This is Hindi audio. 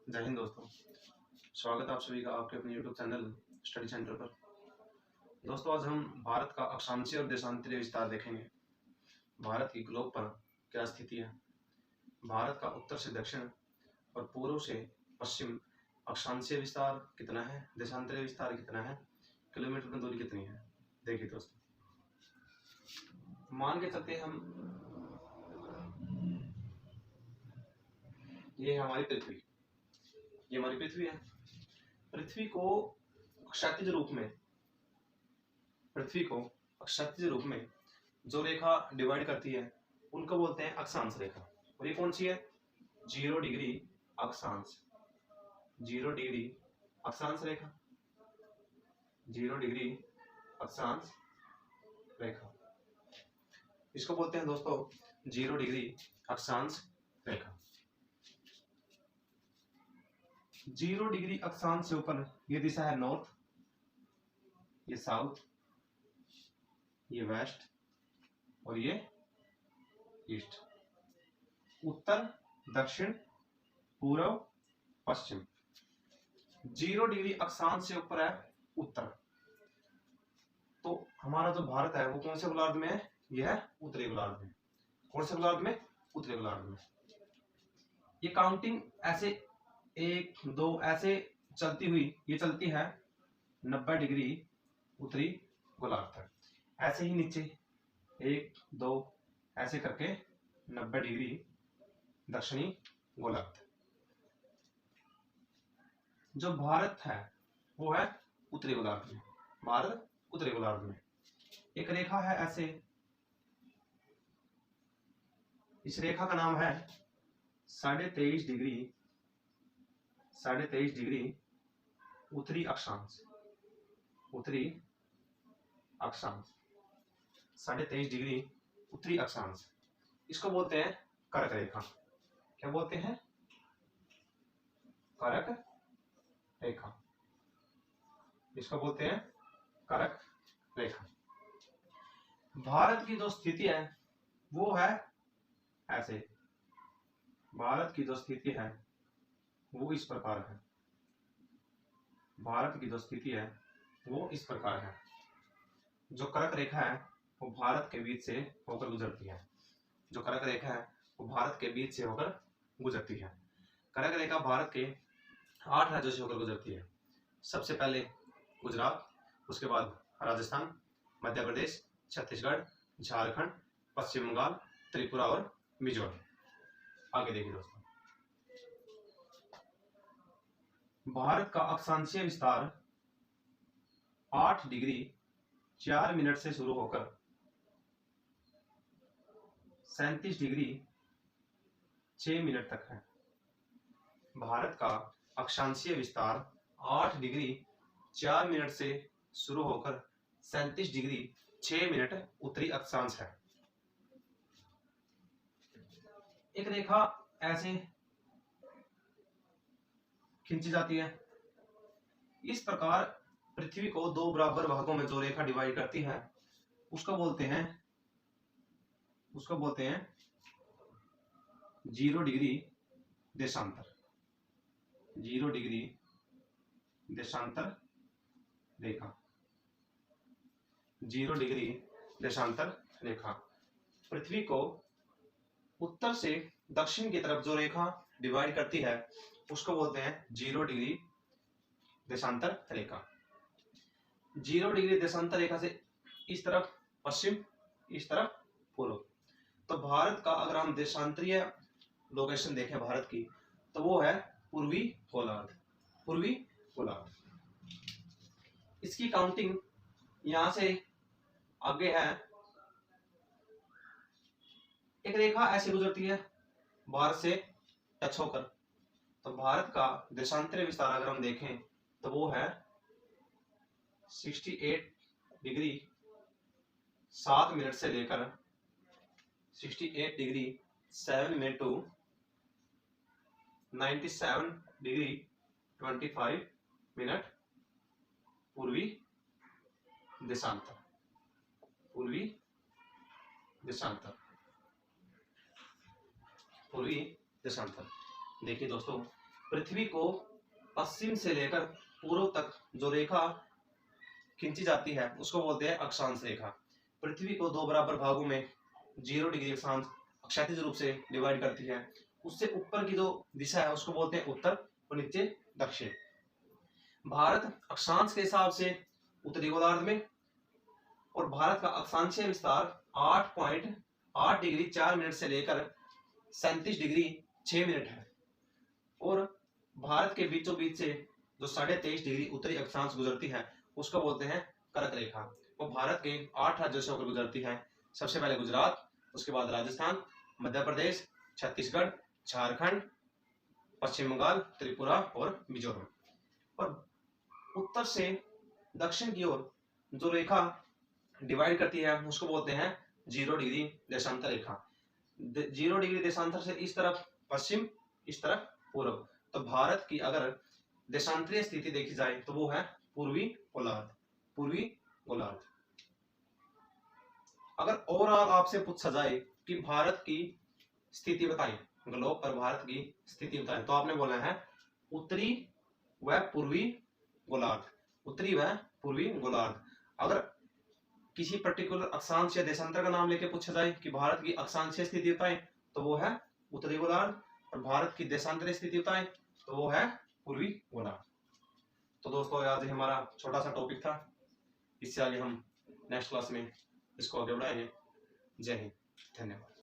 जय हिंद दोस्तों। स्वागत है आप सभी का आपके अपने YouTube चैनल स्टडी सेंटर पर। दोस्तों, आज हम भारत का अक्षांशीय और देशांतरीय विस्तार देखेंगे। भारत की ग्लोब पर क्या स्थिति है, भारत का उत्तर से दक्षिण और पूर्व से पश्चिम अक्षांशीय विस्तार कितना है, देशांतरीय विस्तार कितना है, किलोमीटर में दूरी कितनी है। देखिए दोस्तों, मान के चलते हम, ये हमारी पृथ्वी, ये हमारी पृथ्वी है। पृथ्वी को क्षैतिज रूप में, पृथ्वी को क्षैतिज रूप में जो रेखा डिवाइड करती है उनको बोलते हैं अक्षांश रेखा। और ये कौन सी है? 0 डिग्री अक्षांश, 0 डिग्री अक्षांश रेखा, 0 डिग्री अक्षांश रेखा। इसको बोलते हैं दोस्तों 0 डिग्री अक्षांश रेखा। 0 डिग्री अक्षांश से ऊपर ये दिशा है नॉर्थ, ये साउथ, ये वेस्ट और ये ईस्ट। उत्तर, दक्षिण, पूर्व, पश्चिम। 0 डिग्री अक्षांश से ऊपर है उत्तर। तो हमारा जो भारत है वो कौन से गोलार्ध में है? यह उत्तरी गोलार्ध में। कौन से गोलार्ध में? उत्तरी गोलार्ध में। ये काउंटिंग ऐसे 1 2 ऐसे चलती हुई, ये चलती है 90 डिग्री उत्तरी गोलार्ध तक। ऐसे ही नीचे 1 2 ऐसे करके 90 डिग्री दक्षिणी गोलार्ध। जो भारत है वो है उत्तरी गोलार्ध में। भारत उत्तरी गोलार्ध में। एक रेखा है ऐसे, इस रेखा का नाम है 23.5 डिग्री, 23.5 डिग्री उत्तरी अक्षांश, उत्तरी अक्षांश, 23.5 डिग्री उत्तरी अक्षांश। इसको बोलते हैं कर्क रेखा। क्या बोलते हैं? कर्क रेखा। इसको बोलते हैं कर्क रेखा। भारत की जो स्थिति है वो है ऐसे, भारत की जो स्थिति है वो इस प्रकार है। भारत की जो स्थिति है वो इस प्रकार है। जो कर्क रेखा है वो भारत के बीच से होकर गुजरती है। जो कर्क रेखा है वो भारत के बीच से होकर गुजरती है। कर्क रेखा भारत के 8 राज्यों से होकर गुजरती है। सबसे पहले गुजरात, उसके बाद राजस्थान, मध्य प्रदेश, छत्तीसगढ़, झारखंड, पश्चिम बंगाल, त्रिपुरा और मिजोरम। आगे देखिए दोस्तों, भारत का अक्षांशीय विस्तार 8 डिग्री 4 मिनट से शुरू होकर 37 डिग्री 6 मिनट तक है। भारत का अक्षांशीय विस्तार 8 डिग्री 4 मिनट से शुरू होकर 37 डिग्री 6 मिनट उत्तरी अक्षांश है। एक रेखा ऐसे खींची जाती है। इस प्रकार पृथ्वी को 2 बराबर भागों में जो रेखा डिवाइड करती है उसको बोलते हैं 0 डिग्री देशांतर, 0 डिग्री देशांतर रेखा, 0 डिग्री देशांतर रेखा। पृथ्वी को उत्तर से दक्षिण की तरफ जो रेखा डिवाइड करती है उसको बोलते हैं 0 डिग्री देशांतर रेखा। 0 डिग्री देशांतर रेखा से इस तरफ पश्चिम, इस तरफ पूर्व। तो भारत का अगर हम देशांतरीय लोकेशन देखें भारत की, तो वो है पूर्वी गोलार्ध, पूर्वी गोलार्ध। इसकी काउंटिंग यहां से आगे है। एक रेखा ऐसे गुजरती है भारत से टच होकर। तो भारत का देशांतरीय विस्तार अगर हम देखें तो वो है 68 डिग्री 7 मिनट से लेकर 68 degree 7 minute to 97 degree 25 minute पूर्वी देशांतर, पूर्वी देशांतर, पूर्वी देशांतर। देखिए दोस्तों, पृथ्वी को पश्चिम से लेकर पूर्व तक जो रेखा खींची जाती है उसको बोलते हैं अक्षांश रेखा। पृथ्वी को दो बराबर भागों में 0 डिग्री अक्षांश क्षैतिज रूप से डिवाइड करती है। उससे ऊपर की जो दिशा है उसको बोलते हैं उत्तर और नीचे दक्षिण। भारत अक्षांश के हिसाब से उत्तरी गोलार्ध में, और भारत का अक्षांशीय विस्तार 8.8 डिग्री 4 मिनट से लेकर 37 डिग्री 6 मिनट है। और भारत के बीचों बीच से जो 23.5 डिग्री उत्तरी अक्षांश गुजरती है उसको बोलते हैं कर्क रेखा। वो भारत के 8 राज्यों से होकर गुजरती है। सबसे पहले गुजरात, उसके बाद राजस्थान, मध्य प्रदेश, छत्तीसगढ़, झारखंड, पश्चिम बंगाल, त्रिपुरा और मिजोरम। और उत्तर से दक्षिण की ओर जो रेखा डिवाइड करती है उसको बोलते हैं 0 डिग्री देशांतर रेखा। 0 डिग्री देशांतर से इस तरफ पश्चिम, इस तरफ पूर्व। तो भारत की अगर देशांतरीय स्थिति देखी जाए तो वो है पूर्वी गोलार्ध। पूर्वी गोलार्ध। अगर ओवरऑल आपसे पूछा जाए कि भारत की स्थिति बताएं, ग्लोब पर भारत की स्थिति बताएं, तो आपने बोला है उत्तरी व पूर्वी गोलार्ध। उत्तरी व पूर्वी गोलार्ध। अगर किसी पर्टिकुलर अक्षांश या देशांतर का नाम लेके पूछा जाए कि भारत की अक्षांशीय स्थिति बताएं तो वो है उत्तरी गोलार्ध, और भारत की देशांतरीय स्थिति बताएं तो वो है पूर्वी गोलार्ध। तो दोस्तों आज हमारा छोटा सा टॉपिक था, इससे आगे हम नेक्स्ट क्लास में इसको आगे बढ़ाएंगे। जय हिंद, धन्यवाद।